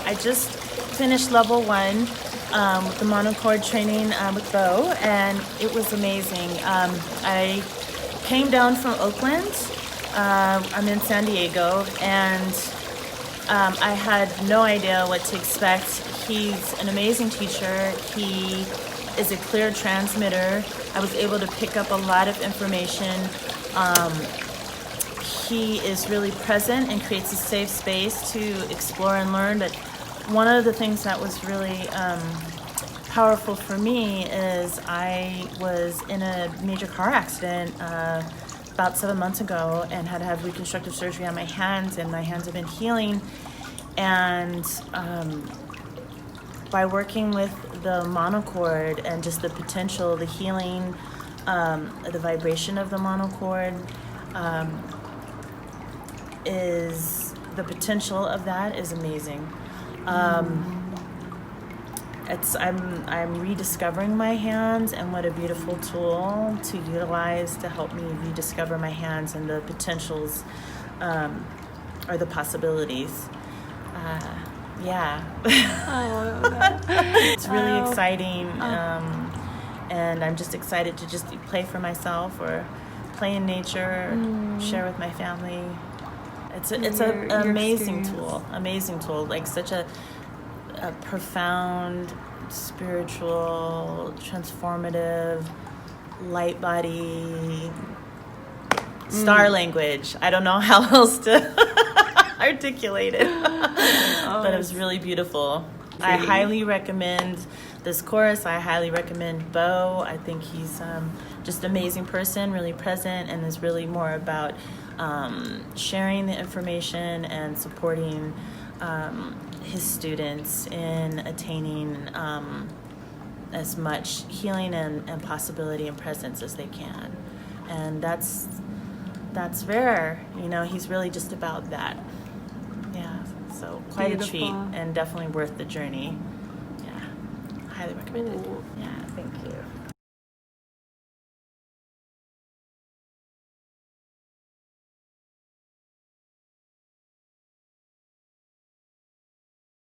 I just finished level 1 with the Monochord training with Bo, and it was amazing. I came down from Oakland. I'm in San Diego, and I had no idea what to expect. He's an amazing teacher. He is a clear transmitter. I was able to pick up a lot of information. He is really present and creates a safe space to explore and learn. But one of the things that was really powerful for me is I was in a major car accident about 7 months ago and had to have reconstructive surgery on my hands, and my hands have been healing. And by working with the Monochord and just the potential, the healing, the vibration of the Monochord, is the potential of that is amazing. I'm rediscovering my hands, and what a beautiful tool to utilize to help me rediscover my hands and the potentials, or the possibilities. Yeah. I love that. It's really exciting, and I'm just excited to just play for myself or play in nature, share with my family. It's an amazing tool, like such a profound, spiritual, transformative, light body, star language. I don't know how else to articulate it, but it was really beautiful. I highly recommend this course. I highly recommend Bo. I think he's just an amazing person, really present, and is really more about sharing the information and supporting his students in attaining as much healing and possibility and presence as they can. And that's rare. You know, he's really just about that. Yeah, so quite a treat, and definitely worth the journey. Yeah, highly recommended. Yeah, thank you.